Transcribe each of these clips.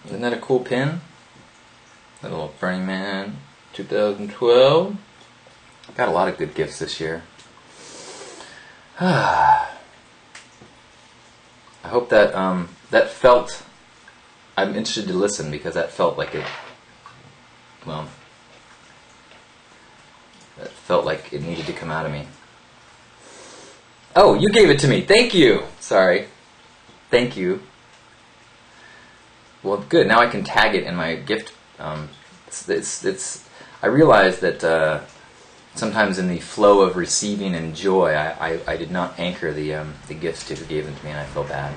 Isn't that a cool pin? That little Burning Man 2012. Got a lot of good gifts this year. I hope that that felt. I'm interested to listen because that felt like it. Well, that felt like it needed to come out of me. Oh, you gave it to me. Thank you. Sorry. Thank you. Well, good. Now I can tag it in my gift. I realize that sometimes in the flow of receiving and joy, I did not anchor the gifts to who gave them to me, and I feel bad.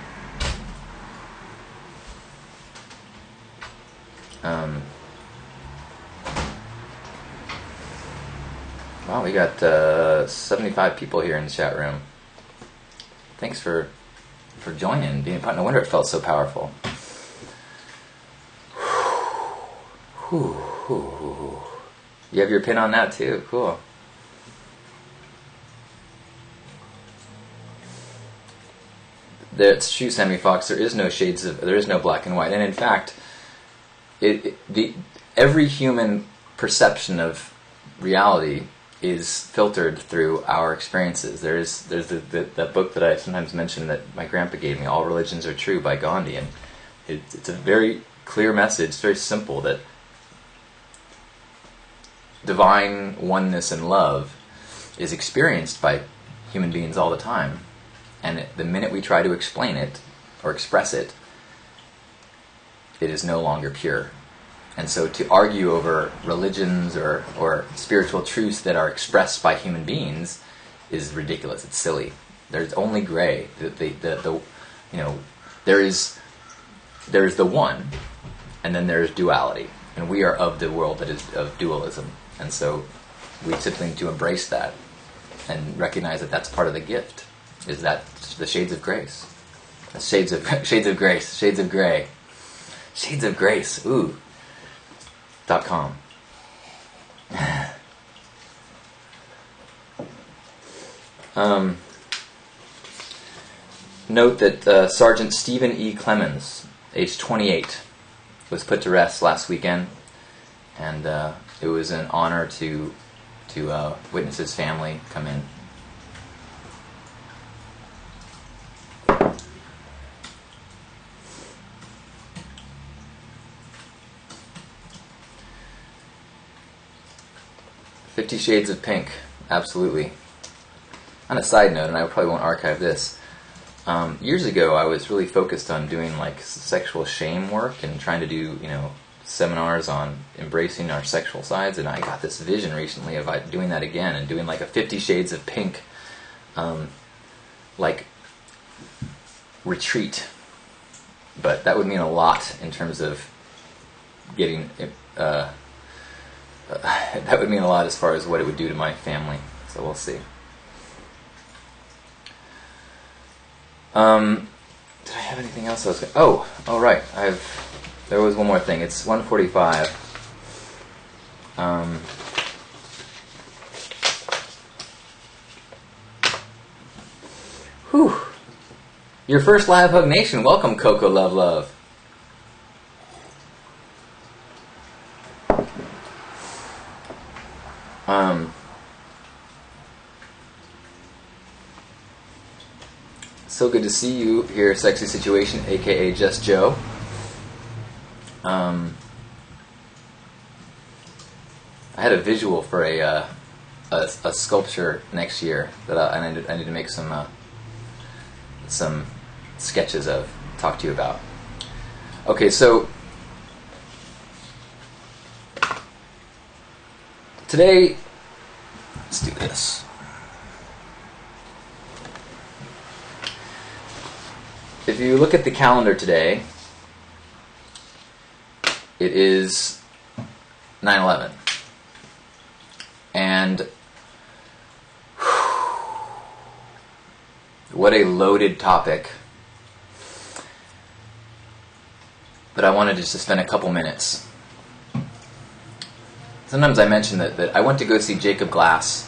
Wow, we got 75 people here in the chat room. Thanks for joining, being a part. No wonder it felt so powerful. You have your pin on that too. Cool. That's true, Sammy Fox. There is no shades of. There is no black and white, and in fact, every human perception of reality is filtered through our experiences. There's that book that I sometimes mention that my grandpa gave me, All Religions Are True by Gandhi, and it's a very clear message. It's very simple that divine oneness and love is experienced by human beings all the time, and the minute we try to explain it or express it, it is no longer pure. And so to argue over religions or spiritual truths that are expressed by human beings is ridiculous. It's silly. There's only gray. There is the one, and then there is duality, and we are of the world that is of dualism. And so we simply need to embrace that and recognize that that's part of the gift. Is that the shades of grace? The shades of grace. Shades of gray. Shades of grace. Ooh. .com. Note that Sergeant Stephen E. Clemens, age 28, was put to rest last weekend, and it was an honor to witness his family come in. "50 Shades of Pink," absolutely. On a side note, and I probably won't archive this, years ago I was really focused on doing like sexual shame work and trying to do, seminars on embracing our sexual sides, and I got this vision recently of doing that again and doing like a 50 Shades of Pink like retreat. But that would mean a lot in terms of getting that would mean a lot as far as what it would do to my family. So we'll see. Did I have anything else I was going to... Oh, right. There was one more thing. It's 1:45. Whew. Your first Live Hug Nation. Welcome, Coco Love Love. So good to see you here, Sexy Situation, aka Just Joe. I had a visual for a sculpture next year that I need to make some sketches of, talk to you about. Okay, so today, let's do this. If you look at the calendar today, it is 9/11. And what a loaded topic. But I wanted just to spend a couple minutes. Sometimes I mention that I went to go see Jacob Glass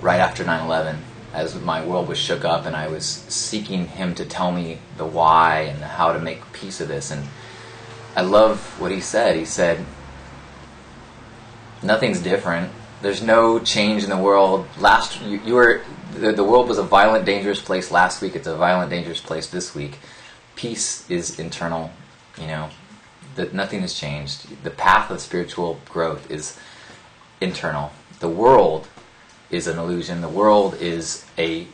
right after 9/11, as my world was shook up, and I was seeking him to tell me the why and how to make peace of this. And I love what he said. He said, nothing's different. There's no change in the world. The world was a violent, dangerous place last week. It's a violent, dangerous place this week. Peace is internal. That nothing has changed. The path of spiritual growth is internal. The world is an illusion. The world is a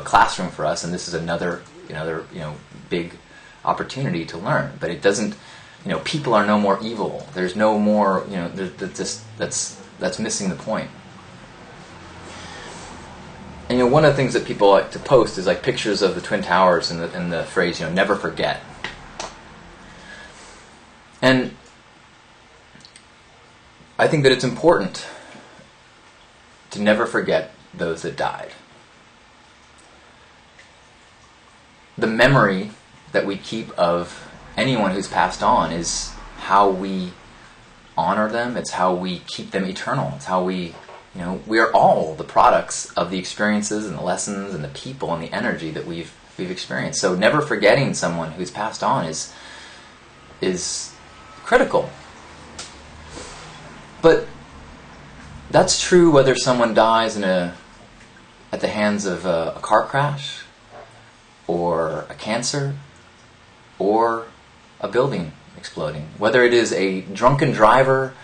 classroom for us, and this is another big opportunity to learn. But it doesn't. People are no more evil. There's no more. That's missing the point. And one of the things that people like to post is like pictures of the Twin Towers and the phrase "never forget." And I think that it's important to never forget those that died. The memory that we keep of anyone who's passed on is how we honor them. It's how we keep them eternal. It's how we are all the products of the experiences and the lessons and the people and the energy that we've experienced. So never forgetting someone who's passed on is critical. But that's true whether someone dies at the hands of a car crash, or a cancer, or a building exploding. Whether it is a drunken driver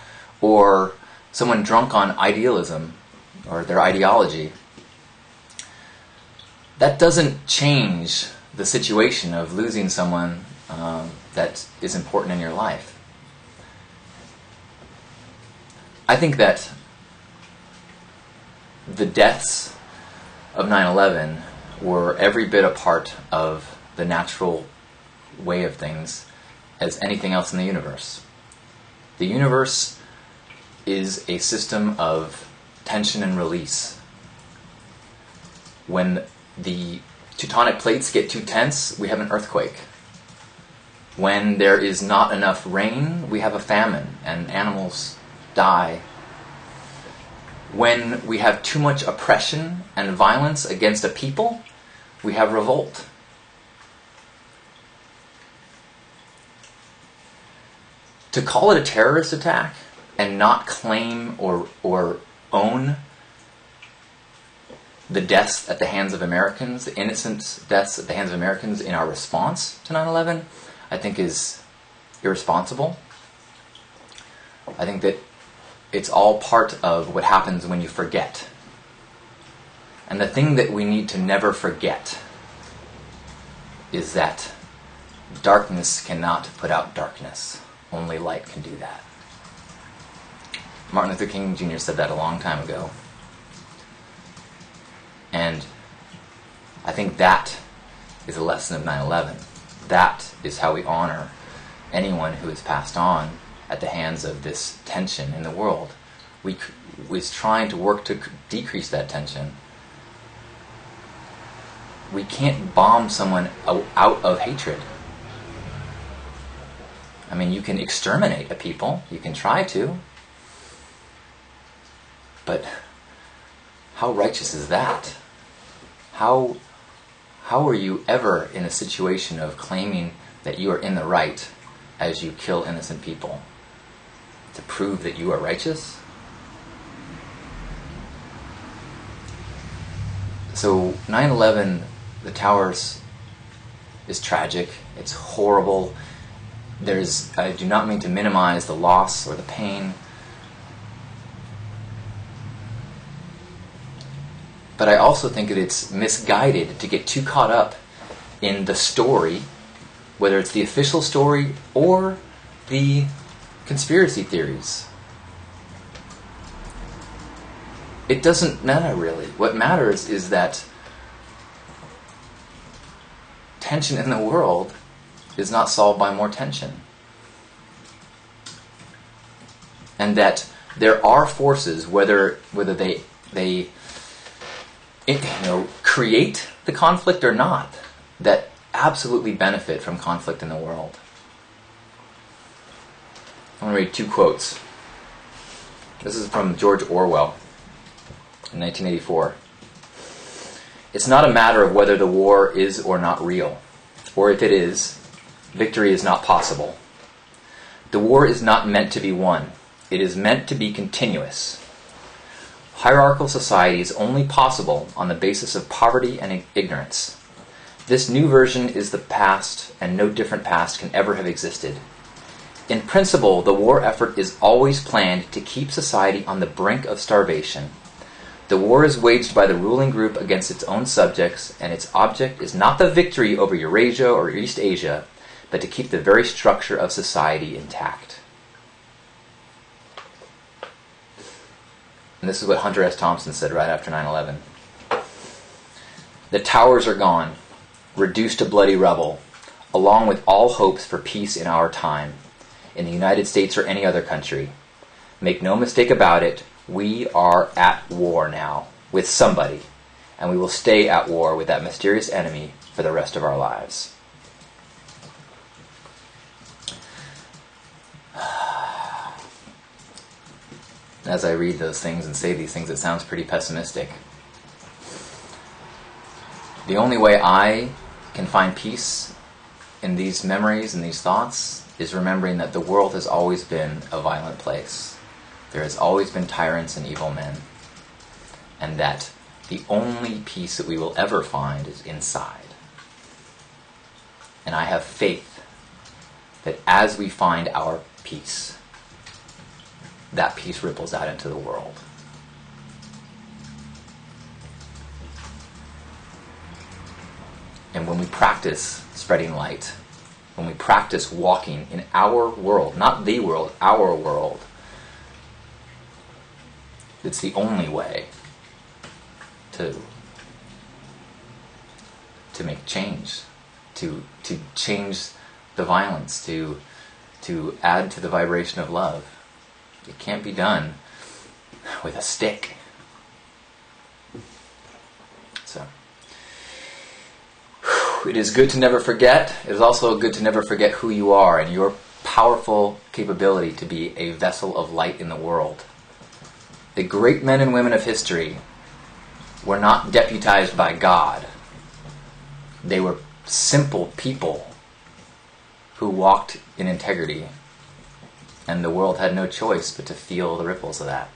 or someone drunk on idealism or their ideology, that doesn't change the situation of losing someone that is important in your life. I think that the deaths of 9/11 were every bit a part of the natural way of things as anything else in the universe. The universe is a system of tension and release. When the tectonic plates get too tense, we have an earthquake. When there is not enough rain, we have a famine and animals die. When we have too much oppression and violence against a people, we have revolt. To call it a terrorist attack and not claim or own the deaths at the hands of Americans, the innocent deaths at the hands of Americans in our response to 9/11, I think is irresponsible. I think that it's all part of what happens when you forget. And the thing that we need to never forget is that darkness cannot put out darkness. Only light can do that. Martin Luther King Jr. said that a long time ago. And I think that is a lesson of 9/11. That is how we honor anyone who has passed on at the hands of this tension in the world. We was trying to work to decrease that tension. We can't bomb someone out of hatred. I mean, you can exterminate a people. You can try to. But how righteous is that? How are you ever in a situation of claiming that you are in the right as you kill innocent people? To prove that you are righteous? So 9/11, the towers, is tragic. It's horrible. I do not mean to minimize the loss or the pain. But I also think that it's misguided to get too caught up in the story, whether it's the official story or the conspiracy theories. It doesn't matter really. What matters is that tension in the world is not solved by more tension. And that there are forces, whether they create the conflict or not, that absolutely benefit from conflict in the world. I'm going to read two quotes. This is from George Orwell in 1984. It's not a matter of whether the war is or not real, or if it is, victory is not possible. The war is not meant to be won. It is meant to be continuous. Hierarchical society is only possible on the basis of poverty and ignorance. This new version is the past, and no different past can ever have existed. In principle, the war effort is always planned to keep society on the brink of starvation. The war is waged by the ruling group against its own subjects, and its object is not the victory over Eurasia or East Asia, but to keep the very structure of society intact. And this is what Hunter S. Thompson said right after 9/11. The towers are gone, reduced to bloody rubble, along with all hopes for peace in our time, in the United States or any other country. Make no mistake about it, we are at war now with somebody, and we will stay at war with that mysterious enemy for the rest of our lives. As I read those things and say these things, it sounds pretty pessimistic. The only way I can find peace in these memories and these thoughts is remembering that the world has always been a violent place. There has always been tyrants and evil men. And that the only peace that we will ever find is inside. And I have faith that as we find our peace, that peace ripples out into the world. And when we practice spreading light, when we practice walking in our world, not the world, our world, it's the only way to make change, to change the violence, to add to the vibration of love. It can't be done with a stick. So, it is good to never forget. It is also good to never forget who you are and your powerful capability to be a vessel of light in the world. The great men and women of history were not deputized by God. They were simple people who walked in integrity. And the world had no choice but to feel the ripples of that.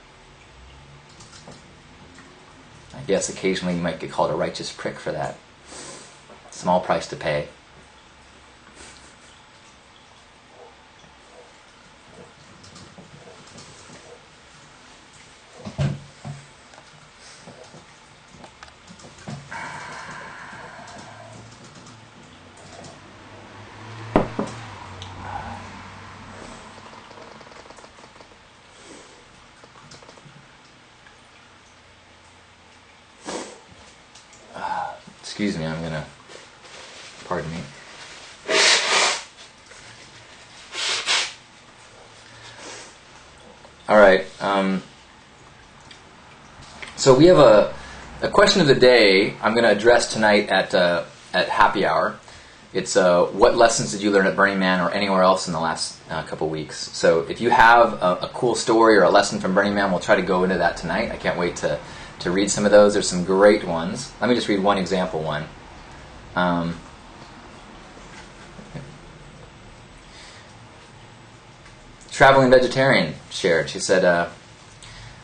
I guess occasionally you might get called a righteous prick for that. Small price to pay. Excuse me, I'm gonna, pardon me. All right, so we have a question of the day I'm going to address tonight at happy hour. It's what lessons did you learn at Burning Man or anywhere else in the last couple weeks? So if you have a cool story or a lesson from Burning Man, we'll try to go into that tonight. I can't wait to read some of those. There's some great ones. Let me just read one example one. Traveling Vegetarian shared. She said,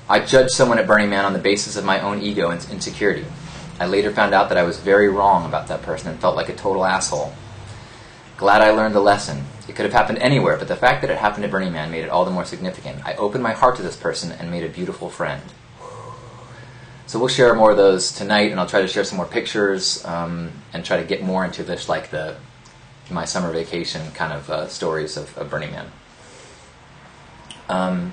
I judged someone at Burning Man on the basis of my own ego and insecurity. I later found out that I was very wrong about that person and felt like a total asshole. Glad I learned the lesson. It could have happened anywhere, but the fact that it happened at Burning Man made it all the more significant. I opened my heart to this person and made a beautiful friend. So we'll share more of those tonight, and I'll try to share some more pictures and try to get more into this, like my summer vacation kind of stories of Burning Man. I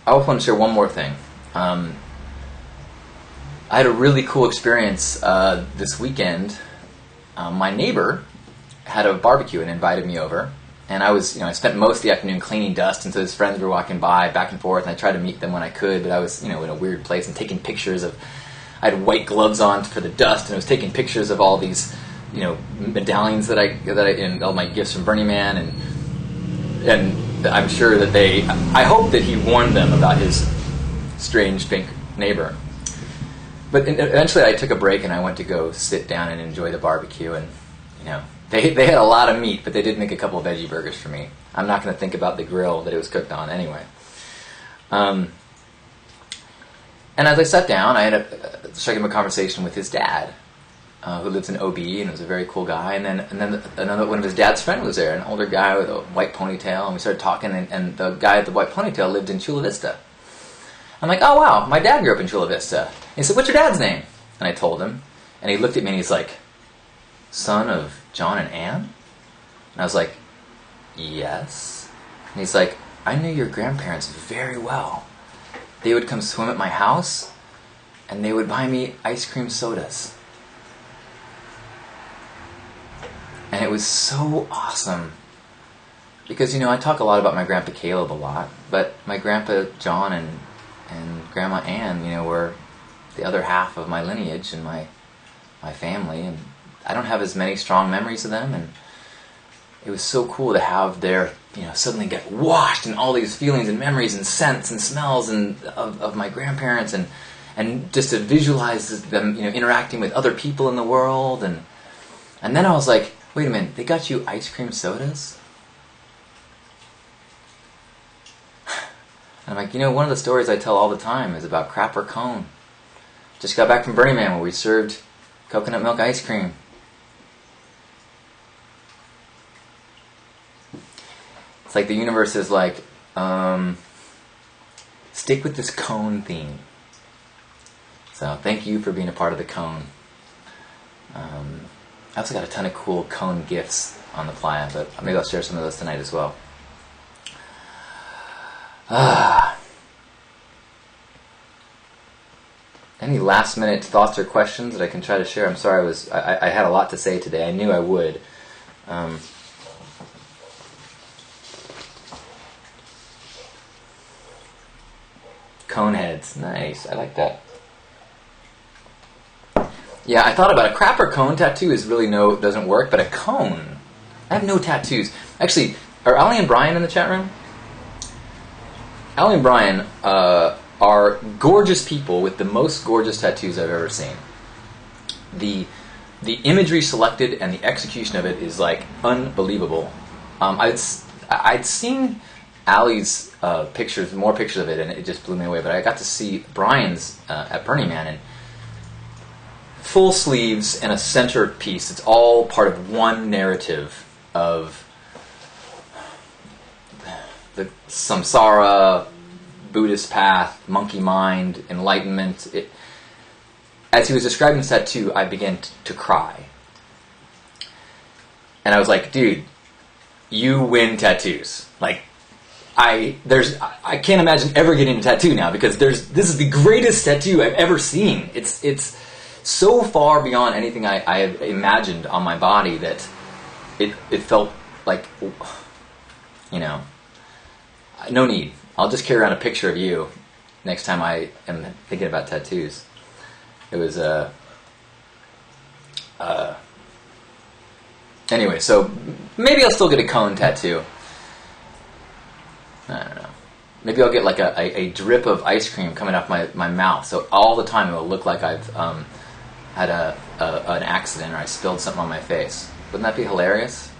also want to share one more thing. I had a really cool experience this weekend. My neighbor had a barbecue and invited me over. And I spent most of the afternoon cleaning dust, and so his friends were walking by, back and forth, and I tried to meet them when I could, but I was, in a weird place and taking pictures of, I had white gloves on for the dust, and I was taking pictures of all these, medallions that I and all my gifts from Burning Man, and I'm sure that I hope that he warned them about his strange pink neighbor. But eventually I took a break and I went to go sit down and enjoy the barbecue, and they had a lot of meat, but they did make a couple of veggie burgers for me. I'm not going to think about the grill that it was cooked on anyway. And as I sat down, I had struck up a conversation with his dad, who lives in OB and was a very cool guy. And then another one of his dad's friend was there, an older guy with a white ponytail. And we started talking, and the guy with the white ponytail lived in Chula Vista. I'm like, oh wow, my dad grew up in Chula Vista. And he said, what's your dad's name? And I told him, and he looked at me and he's like, son of John and Ann? And I was like, yes. And he's like, I knew your grandparents very well. They would come swim at my house, and they would buy me ice cream sodas. And it was so awesome. Because, I talk a lot about my grandpa Caleb a lot, but my grandpa John and grandma Ann, were the other half of my lineage and my family, and I don't have as many strong memories of them, and it was so cool to have their, suddenly get washed in all these feelings and memories and scents and smells and of my grandparents, and just to visualize them, interacting with other people in the world, and then I was like, wait a minute, they got you ice cream sodas? And I'm like, one of the stories I tell all the time is about Crapper Cone. Just got back from Burning Man where we served coconut milk ice cream. It's like the universe is like, stick with this cone theme. So thank you for being a part of the cone. I also got a ton of cool cone gifts on the playa, but maybe I'll share some of those tonight as well. Any last minute thoughts or questions that I can try to share? I'm sorry, I had a lot to say today. I knew I would. Cone heads, nice. I like that. Yeah, I thought about a crapper cone tattoo is really doesn't work, but a cone. I have no tattoos. Actually, are Allie and Brian in the chat room? Allie and Brian are gorgeous people with the most gorgeous tattoos I've ever seen. The imagery selected and the execution of it is like unbelievable. I'd seen Allie's pictures, more pictures of it, and it just blew me away. But I got to see Brian's at Burning Man, and full sleeves and a center piece. It's all part of one narrative of the samsara, Buddhist path, monkey mind, enlightenment. As he was describing the tattoo, I began to cry. And I was like, dude, you win tattoos. Like, I can't imagine ever getting a tattoo now, because this is the greatest tattoo I've ever seen. It's so far beyond anything I have imagined on my body that it felt like, no need. I'll just carry around a picture of you next time I am thinking about tattoos. It was anyway, so maybe I'll still get a cone tattoo. I don't know. Maybe I'll get like a drip of ice cream coming off my mouth, so all the time it will look like I've had an accident or I spilled something on my face. Wouldn't that be hilarious?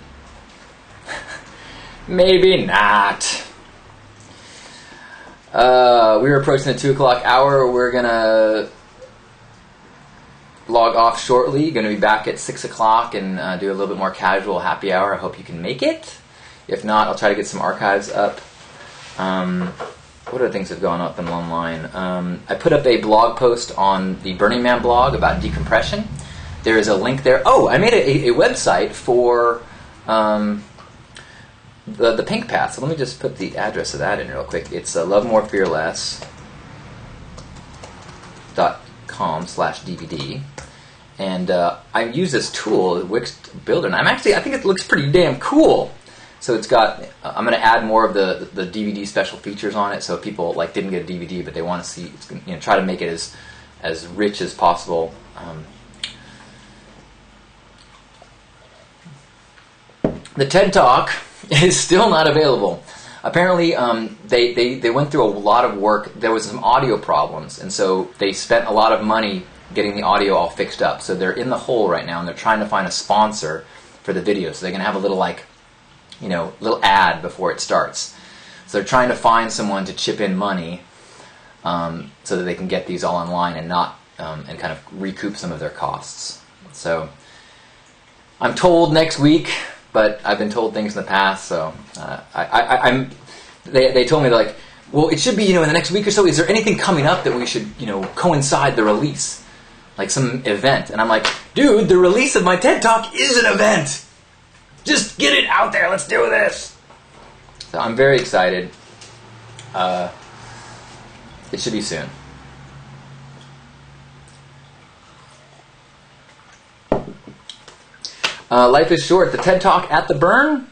Maybe not. We were approaching the 2 o'clock hour. We're gonna log off shortly. Going to be back at 6 o'clock and do a little bit more casual happy hour. I hope you can make it. If not, I'll try to get some archives up. What other things have gone up and online? I put up a blog post on the Burning Man blog about decompression. There is a link there. Oh, I made a website for the Pink Path. So let me just put the address of that in real quick. It's lovemorefearless.com/DVD. And I use this tool, Wix Builder, and I think it looks pretty damn cool. So it's got, I'm going to add more of the DVD special features on it, so if people didn't get a DVD but they want to see, try to make it as rich as possible. The TED Talk is still not available. Apparently, they went through a lot of work. There was some audio problems, and so they spent a lot of money getting the audio all fixed up. So they're in the hole right now, and they're trying to find a sponsor for the video. So they're going to have a little little ad before it starts. So they're trying to find someone to chip in money so that they can get these all online and not and kind of recoup some of their costs. So I'm told next week, but I've been told things in the past. So they told me, like, well, it should be, in the next week or so. Is there anything coming up that we should, coincide the release, like some event? And I'm like, dude, the release of my TED Talk is an event. Just get it out there. Let's do this. So I'm very excited. It should be soon. Life is short. The TED Talk at the Burn.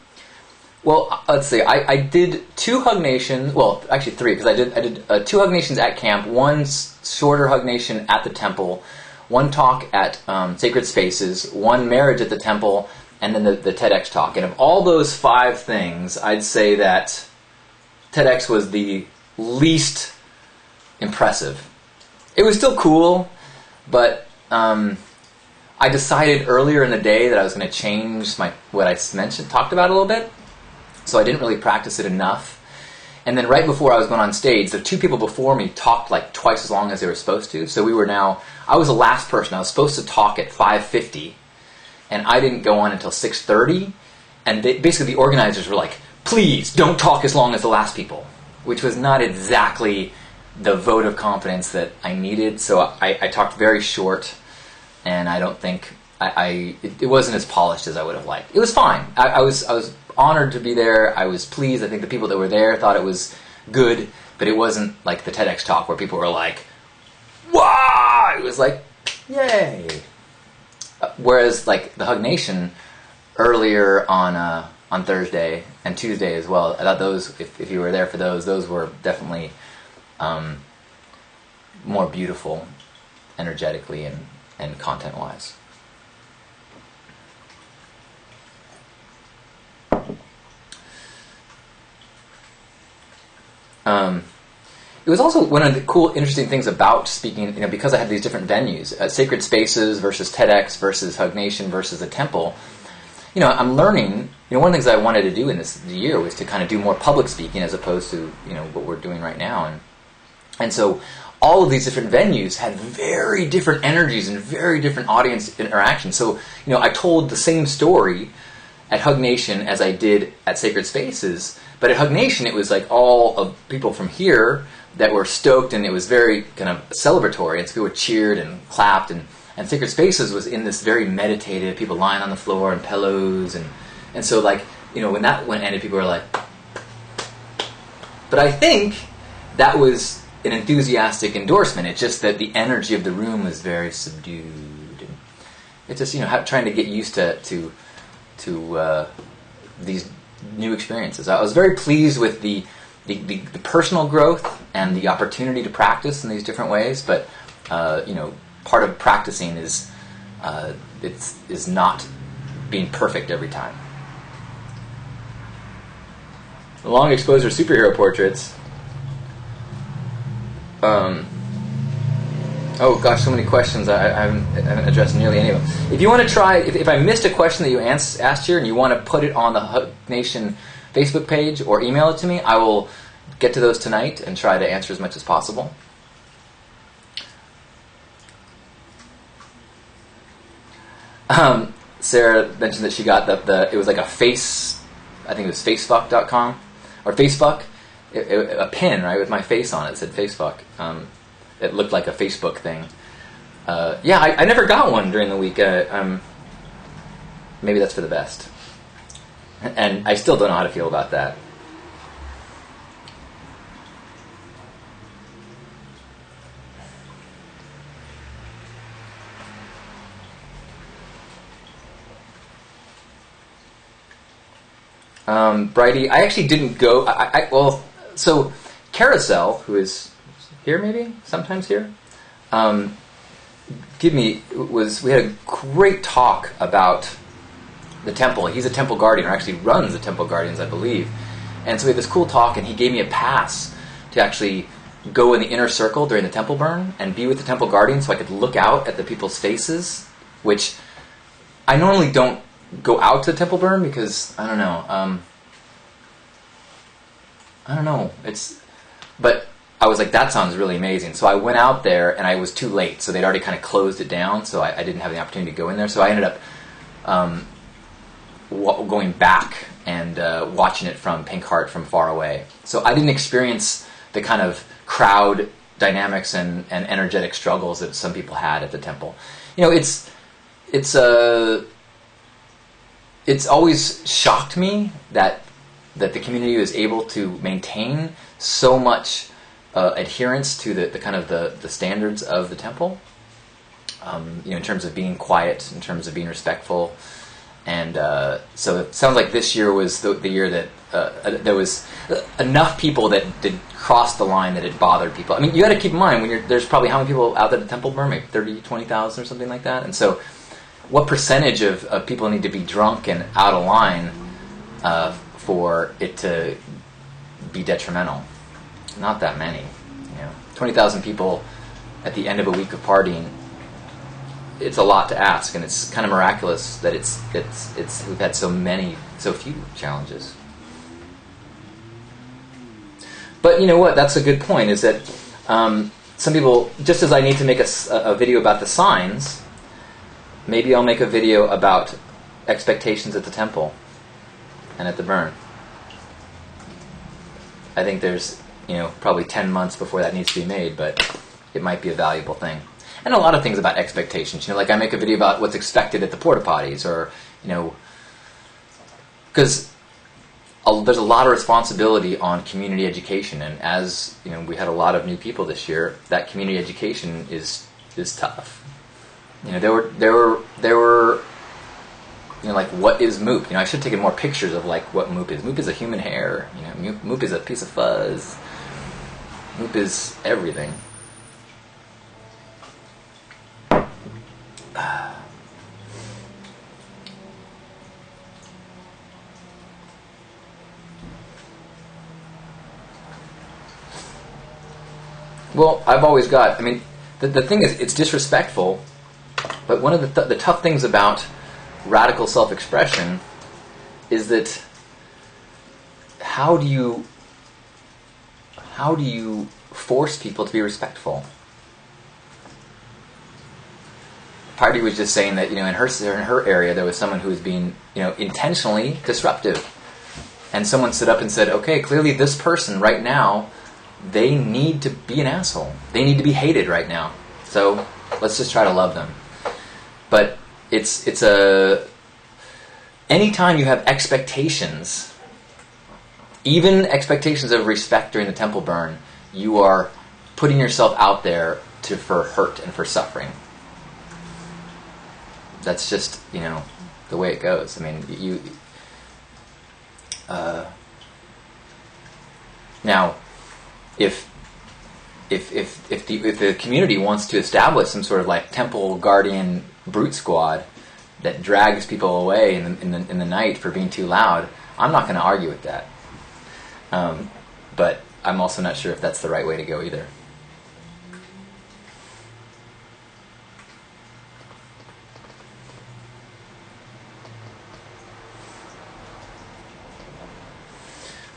Well, let's see. I did 2 Hug Nations. Well, actually 3, because I did 2 Hug Nations at camp, 1 shorter Hug Nation at the temple, 1 talk at Sacred Spaces, 1 marriage at the temple, and then the TEDx talk. And of all those 5 things, I'd say that TEDx was the least impressive. It was still cool, but I decided earlier in the day that I was going to change what I talked about a little bit. So I didn't really practice it enough. And then right before I was going on stage, the 2 people before me talked like twice as long as they were supposed to. So I was the last person. I was supposed to talk at 5:50, and I didn't go on until 6:30. And basically the organizers were like, please don't talk as long as the last people, which was not exactly the vote of confidence that I needed. So I talked very short, and I don't think it wasn't as polished as I would have liked. It was fine. I was honored to be there. I was pleased. I think the people that were there thought it was good, but it wasn't like the TEDx talk where people were like, "Wow!" It was like, "Yay!" Whereas like the Hug Nation earlier on Thursday and Tuesday as well, I thought those, if you were there for those were definitely more beautiful, energetically and content-wise. It was also one of the cool, interesting things about speaking, because I had these different venues, Sacred Spaces versus TEDx versus Hug Nation versus the temple. I'm learning, one of the things I wanted to do in this year was to kind of do more public speaking as opposed to, what we're doing right now. And so all of these different venues had very different energies and very different audience interactions. So, I told the same story at Hug Nation as I did at Sacred Spaces, but at Hug Nation it was like all of people from here that were stoked, and it was very kind of celebratory, and so people cheered and clapped, and Sacred Spaces was in this very meditative, people lying on the floor and pillows, and so like, when that one ended, people were like, but I think that was an enthusiastic endorsement. It's just that the energy of the room was very subdued. And it's just, trying to get used to these new experiences. I was very pleased with the personal growth and the opportunity to practice in these different ways, but part of practicing is not being perfect every time. The long exposure superhero portraits. Oh gosh, so many questions. I haven't addressed nearly any of them. If you want to try, if I missed a question that you asked here and you want to put it on the Hug Nation Facebook page or email it to me, I will get to those tonight and try to answer as much as possible. Sarah mentioned that she got it was like a face, I think it was facefuck.com or Facebook, a pin, right, with my face on it. It said facefuck. It looked like a Facebook thing. Yeah, I never got one during the week. Maybe that's for the best. And I still don't know how to feel about that. Bridie, I actually didn't go. So Carousel, who is here maybe, sometimes here, we had a great talk about the temple. He's a temple guardian, or actually runs the temple guardians, I believe. And so we had this cool talk, and he gave me a pass to actually go in the inner circle during the temple burn and be with the temple guardians so I could look out at the people's faces, which I normally don't go out to Temple Burn because I don't know. But I was like, that sounds really amazing. So I went out there, and I was too late. So they'd already kind of closed it down, so I didn't have the opportunity to go in there. So I ended up going back and watching it from Pink Heart from far away. So I didn't experience the kind of crowd dynamics and energetic struggles that some people had at the temple. It's always shocked me that the community was able to maintain so much adherence to the kind of the standards of the temple. In terms of being quiet, in terms of being respectful. And so it sounds like this year was the year that there was enough people that did cross the line that it bothered people. I mean, you got to keep in mind, there's probably how many people out there at Temple Burn, maybe 30, 20,000 or something like that. And so what percentage of people need to be drunk and out of line for it to be detrimental? Not that many. 20,000 people at the end of a week of partying, it's a lot to ask, and it's kind of miraculous that it's we've had so few challenges. But you know what? That's a good point. Is that some people, just as I need to make a video about the signs, maybe I'll make a video about expectations at the temple and at the burn. I think there's probably 10 months before that needs to be made, but it might be a valuable thing. And a lot of things about expectations. Like I make a video about what's expected at the porta potties, or because there's a lot of responsibility on community education, and as we had a lot of new people this year, that community education is tough. There were like, what is Moop? I should have taken more pictures of like what Moop is. Moop is a human hair. Moop is a piece of fuzz. Moop is everything. Well, I've always got, the thing is, it's disrespectful, but one of the tough things about radical self-expression is that how do you force people to be respectful? Party was just saying that in her area there was someone who was being intentionally disruptive, and someone stood up and said, okay, clearly this person right now, they need to be an asshole. They need to be hated right now. So let's just try to love them. But it's anytime you have expectations, even expectations of respect during the temple burn, you are putting yourself out there for hurt and for suffering. That's just the way it goes. Now, if the community wants to establish some sort of like temple guardian brute squad that drags people away in the night for being too loud, I'm not going to argue with that. But I'm also not sure if that's the right way to go either.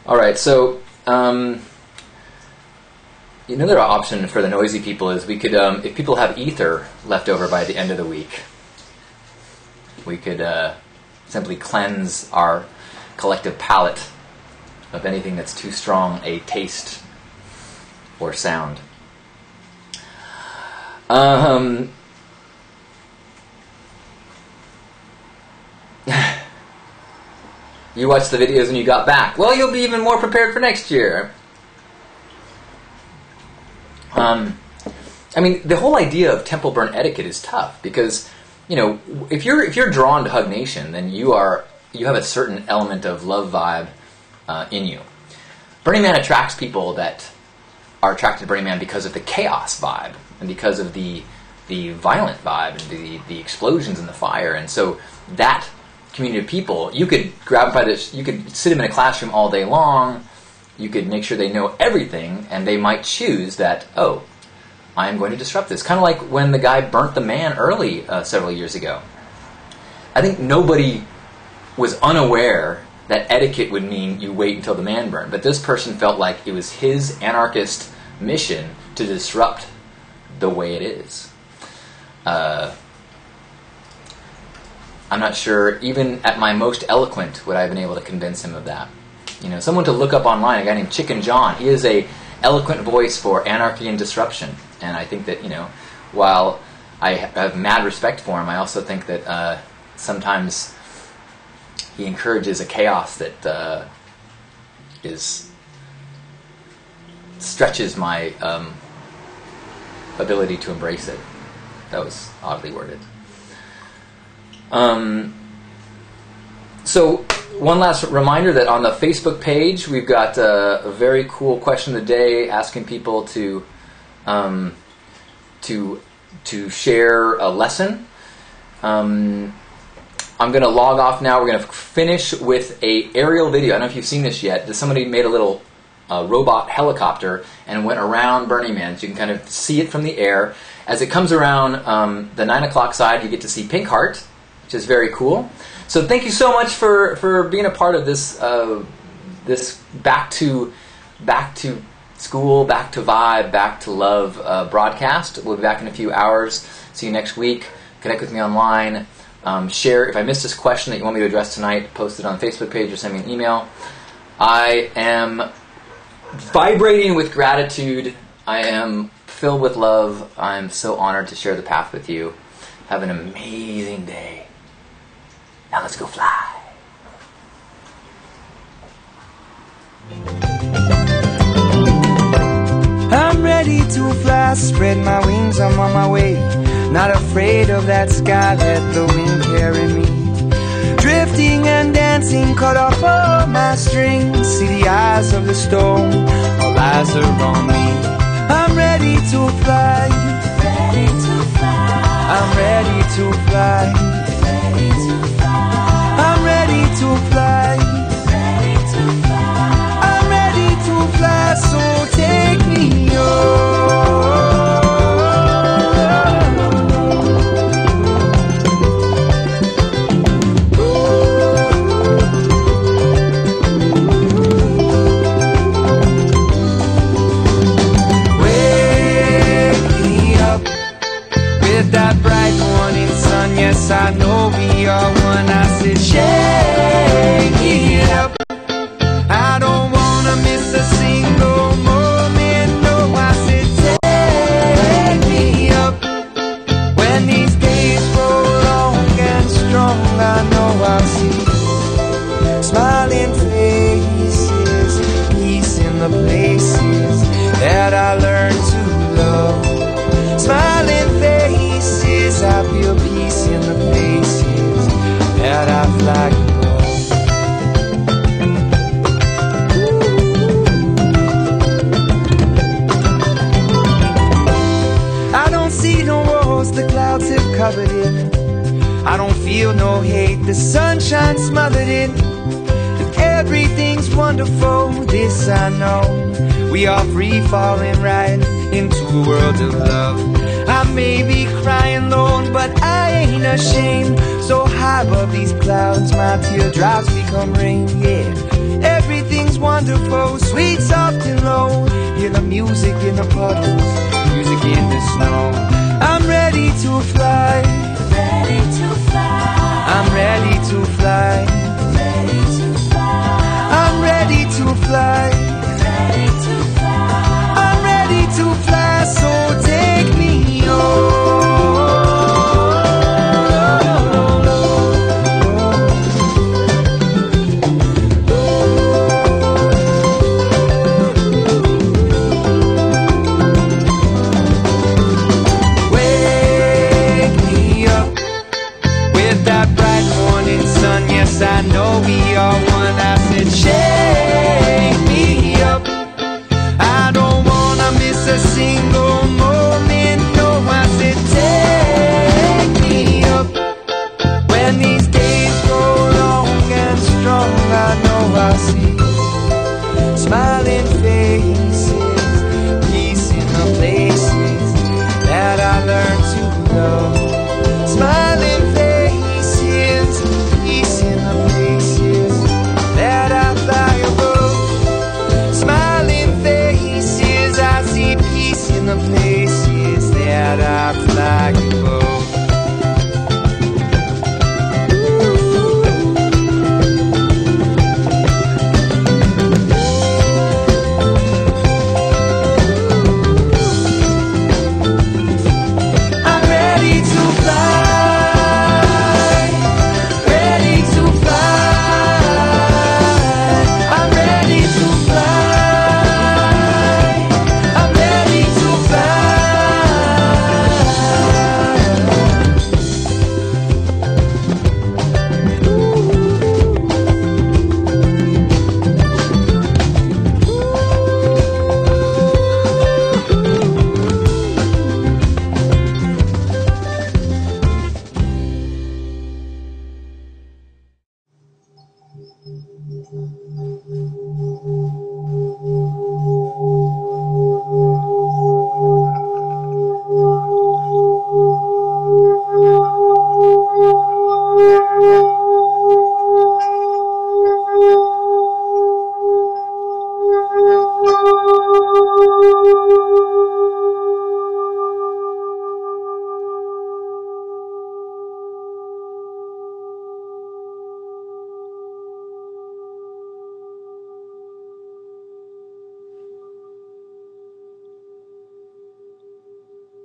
All right, so another option for the noisy people is we could, if people have ether left over by the end of the week, we could simply cleanse our collective palate of anything that's too strong a taste or sound. You watched the videos and you got back. Well, you'll be even more prepared for next year. The whole idea of temple burn etiquette is tough because, if you're drawn to Hug Nation, then you have a certain element of love vibe in you. Burning Man attracts people that are attracted to Burning Man because of the chaos vibe and because of the violent vibe and the explosions and the fire, and so that community of people, you could grab by this, you could sit them in a classroom all day long, you could make sure they know everything, and they might choose that, oh, I'm going to disrupt this. Kind of like when the guy burnt the man early several years ago. I think nobody was unaware that etiquette would mean you wait until the man burned. But this person felt like it was his anarchist mission to disrupt the way it is. I'm not sure, even at my most eloquent, would I have been able to convince him of that. You know, someone to look up online, a guy named Chicken John. He is a eloquent voice for anarchy and disruption. And I think that, you know, while I have mad respect for him, I also think that sometimes he encourages a chaos that stretches my ability to embrace it. That was oddly worded. So one last reminder that on the Facebook page we've got a very cool question of the day asking people to share a lesson. I'm going to log off now. We're going to finish with a aerial video. I don't know if you've seen this yet. Somebody made a little robot helicopter and went around Burning Man. So you can kind of see it from the air. As it comes around the 9 o'clock side, you get to see Pink Heart, which is very cool. So thank you so much for being a part of this this back to school, back to vibe, back to love broadcast. We'll be back in a few hours. See you next week. Connect with me online. Share if I missed this question that you want me to address tonight. Post it on the Facebook page or send me an email. I am vibrating with gratitude. I am filled with love. I'm so honored to share the path with you. Have an amazing day. Now let's go fly. I'm ready to fly, spread my wings, I'm on my way. Not afraid of that sky, let the wind carry me. Drifting and dancing, cut off all my strings. See the eyes of the storm, all eyes are on me. I'm ready to fly, ready to fly. I'm ready to fly, ready to fly. I'm ready to fly, ready to fly. I'm ready to fly, so take me on. That bright morning sun, yes, I know we are one. I said, shake it up. I don't wanna miss a single moment. No, I said, take me up. When these days grow long and strong, I know I'll see smiling faces, peace in the places that I learned to love. Smiling faces, I feel peace in the places that I fly above. I don't see no walls, the clouds have covered it. I don't feel no hate, the sunshine smothered it. And everything's wonderful, this I know. We are free falling right into a world of love. I may be crying, Lord, but I ain't ashamed. So high above these clouds, my teardrops become rain, yeah. Everything's wonderful, sweet, soft and low. Hear the music in the puddles, music in the snow.